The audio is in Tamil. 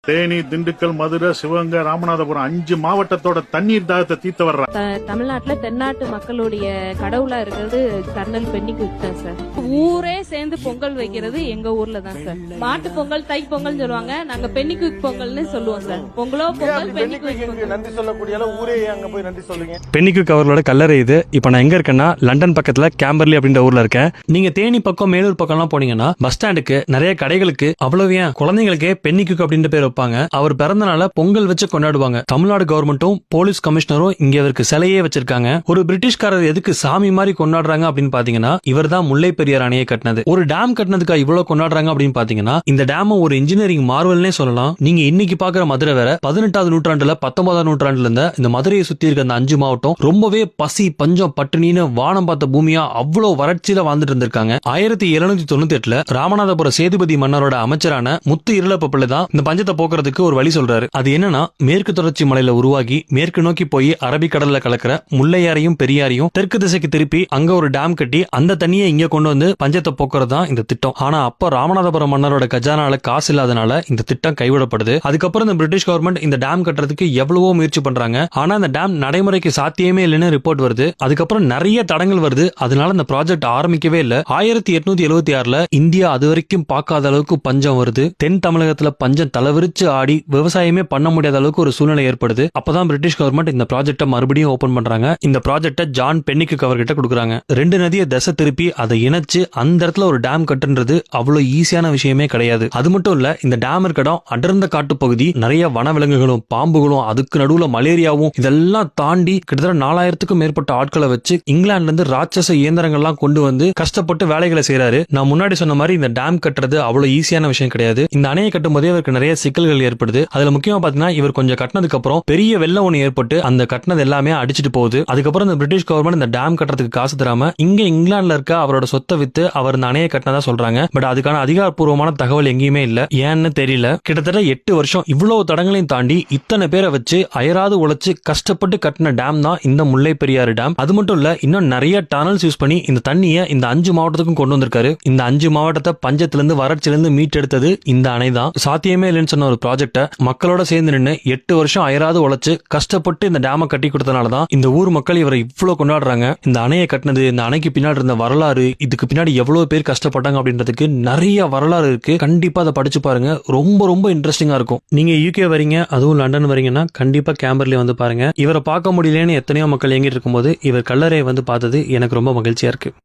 தேனி, திண்டுக்கல், மதுரை, சிவகங்கை, ராமநாதபுரம் 5 மாவட்டத்தோட தண்ணீர் தாகத்தை தீர்த்து வர்றாங்க. தமிழ்நாட்டுல தென்னாட்டு மக்களுடைய கடவுளா இருக்கிறது கர்னல் பென்னிகுயிக் தான் சார். ஊரே சேர்ந்து பொங்கல் வைக்கிறது எங்க ஊர்ல தான் சார். மாட்டு பொங்கல், தை பொங்கல் சொல்லுவாங்க, நாங்க பென்னிகுயிக் பொங்கல்னு சொல்லுவோம் சார். பொங்கலோ பொங்கல், பென்னிகுயிக் நன்றி சொல்லக்கூடிய ஊரே அங்க போய் நன்றி சொல்லுங்க. பென்னிகுயிக் அவர்களோட கல்லறை இது. இப்போ நான் எங்க இருக்கேன்னா லண்டன் பக்கத்துல கேம்பர்லி அப்படின்ற ஊர்ல இருக்கேன். நீங்க தேனி பக்கம், மேலூர் பக்கம்லாம் போனீங்கன்னா பஸ் ஸ்டாண்டுக்கு, நிறைய கடைகளுக்கு, அவ்வளவு ஏன் குழந்தைங்களுக்கே பென்னிகுயிக் அப்படின்ற பேர் வைப்பாங்க. அவர் பிறந்தனால பொங்கல் வச்சு கொண்டாடுவாங்க. தமிழ்நாடு கவர்மெண்ட்டும் போலீஸ் கமிஷனரும் இங்க அவருக்கு சிலையே வச்சிருக்காங்க. ஒரு பிரிட்டிஷ்காரர் எதுக்கு சாமி மாதிரி கொண்டாடுறாங்க அப்படின்னு பாத்தீங்கன்னா, இவர் தான் முல்லை பெரியார் அணையை கட்டினது. ஒரு டேம் கட்டினதுக்கு இவ்வளவு கொண்டாடுறாங்க அப்படின்னு பாத்தீங்கன்னா, இந்த டேம் ஒரு இன்ஜினியரிங் மார்வல்னே சொல்லலாம். நீங்க இன்னைக்கு பாக்குற மதுரை வேற 18வது நூற்றாண்டுல 19ஆம் நூற்றாண்டுல இருந்த இந்த மதுரையை சுத்தி இருக்க அந்த 5 மாவட்டம் ரொம்பவே பசி, பஞ்சம், பட்டினின்னு வானம் பார்த்த பூமியா அவ்வளவு வறட்சியில வாழ்ந்துட்டு இருந்திருக்காங்க. 1798ல ராமநாதபுரம் சேதுபதி மன்னரோட அமைச்சரான முத்து இருளப்ப பிள்ளை தான் இந்த பஞ்சத்தை போக்குறதுக்கு ஒரு வழி சொல்றாரு. அது என்னன்னா, மேற்கு தொடர்ச்சி மலையில உருவாகி மேற்கு நோக்கி போய் அரபிக்கடல்ல கலக்கிற முல்லையாரையும் பெரியாரையும் தெற்கு திசைக்கு திருப்பி அங்க ஒரு டேம் கட்டி அந்த தண்ணியை இங்க கொண்டு வந்து பஞ்சத்தை போக்குறது தான் இந்த திட்டம். ஆனா அப்ப ராமநாதபுரம் மன்னரோட கஜானால காசு இல்லாதனால இந்த திட்டம் கைவிடப்படுது. அதுக்கப்புறம் இந்த பிரிட்டிஷ் கவர்மெண்ட் இந்த டேம் கட்டுறதுக்கு எவ்வளவோ முயற்சி பண்றாங்க. ஆனா இந்த டேம் நடைமுறைக்கு சாத்தியமே இல்லைன்னு ரிப்போர்ட் வருது. அதுக்கப்புறம் நிறைய தடங்கள் வருது. அதனால இந்த ப்ராஜெக்ட் ஆரம்பிக்கவே இல்லை. 1876ல இந்தியா அது வரைக்கும் பார்க்காத அளவுக்கு பஞ்சம் வருது. தென் தமிழகத்துல பஞ்சம் தலைவிரிச்சு ஆடி விவசாயமே பண்ண முடியாத அளவுக்கு ஒரு சூழ்நிலை ஏற்படுது. அப்பதான் பிரிட்டிஷ் கவர்மெண்ட் இந்த ப்ராஜெக்ட்டை மறுபடியும் ஓபன் பண்றாங்க. இந்த ப்ராஜெக்ட்டை ஜான் பென்னிகுயிக் அவர்கிட்ட கொடுக்குறாங்க. 2 நதியை திசை திருப்பி அதை இணைச்சு அந்த இடத்துல ஒரு டேம் கட்டுன்றது அவ்வளவு ஈஸியான விஷயமே கிடையாது. அது மட்டும் இல்ல, இந்த டேம் இருக்க இடம் அடர்ந்த காட்டு பகுதி, நிறைய வனவிலங்குகளும் பாம்புகளும், அதுக்கு நடுவுல மலேரியாவும், இதெல்லாம் தாண்டி கிட்டத்தட்ட 4000க்கும் மேற்பட்ட ஆட்களை வச்சு இங்கிலாந்துல இருந்து ராட்சச இயந்திரங்கள்லாம் கொண்டு வந்து கஷ்டப்பட்டு வேலைகளை செய்யறாரு. நான் முன்னாடி சொன்ன மாதிரி இந்த டேம் கட்டுறது அவ்வளவு ஈஸியான விஷயம் கிடையாது. இந்த அணையை கட்டும் போதே அவருக்கு நிறைய சிக்கல்கள் ஏற்படுது. அதுல முக்கியமா பாத்தீங்கன்னா, இவர் கொஞ்சம் கட்டினதுக்கு அப்புறம் பெரிய வெள்ளம் ஒண்ணு ஏற்பட்டு அந்த கட்டினது எல்லாமே அடிச்சிட்டு போகுது. அதுக்கப்புறம் இந்த பிரிட்டிஷ் கவர்மெண்ட் இந்த டேம் கட்டுறதுக்கு காசு தராம இங்க இங்கிலாந்துல இருக்க அவரோட சொத்தை வித்து அவர் இந்த அணையை கட்டினதா சொல்றாங்க. பட் அதுக்கான அதிகாரப்பூர்வமான தகவல் எங்கேயுமே இல்ல. ஏன்னு தெரியல. கிட்டத்தட்ட 8 வருஷம் இவ்வளவு தடங்களையும் தாண்டி இத்தனை பேரை வச்சு அயராது உழைச்சு கஷ்டப்பட்டு கட்டின டேம் தான் இந்த முல்லை பெரியாறு டேம். அது மட்டும் இல்ல, இன்னும் நிறைய டனல்ஸ் யூஸ் பண்ணி இந்த தண்ணியை இந்த 5 மாவட்டத்துக்கும் கொண்டு வந்திருக்காரு. இந்த 5 மாவட்டத்தை பஞ்சத்திலிருந்து வறட்சியிலிருந்து மீட்டெடுத்தது இந்த அணை தான். சாத்தியமே இல்லைன்னு சொன்ன ஒரு ப்ராஜெக்ட மக்களோட சேர்ந்து நின்று 8 வருஷம் அயராது உழைச்சு கஷ்டப்பட்டு இந்த டேமை கட்டி கொடுத்தனாலதான் இந்த ஊர் மக்கள் இவரை இவ்வளவு கொண்டாடுறாங்க. இந்த அணையை கட்டினது, இந்த அணைக்கு பின்னாடி இருந்த வரலாறு, இதுக்கு பின்னாடி எவ்வளவு பேர் கஷ்டப்பட்டாங்க அப்படின்றதுக்கு நிறைய வரலாறு இருக்கு. கண்டிப்பா அதை படிச்சு பாருங்க. ரொம்ப ரொம்ப இன்ட்ரெஸ்டிங்கா இருக்கும். நீங்க யூகே வரீங்க, அதுவும் லண்டன் வரீங்கன்னா கண்டிப்பா கேம்பர்லி வந்து பாருங்க. இவரை பார்க்க முடியலன்னு எத்தனையோ மக்கள் எங்கிட்டு இருக்கும்போது இவர் கல்லறையை வந்து பார்த்தது எனக்கு ரொம்ப மகிழ்ச்சியா இருக்கு.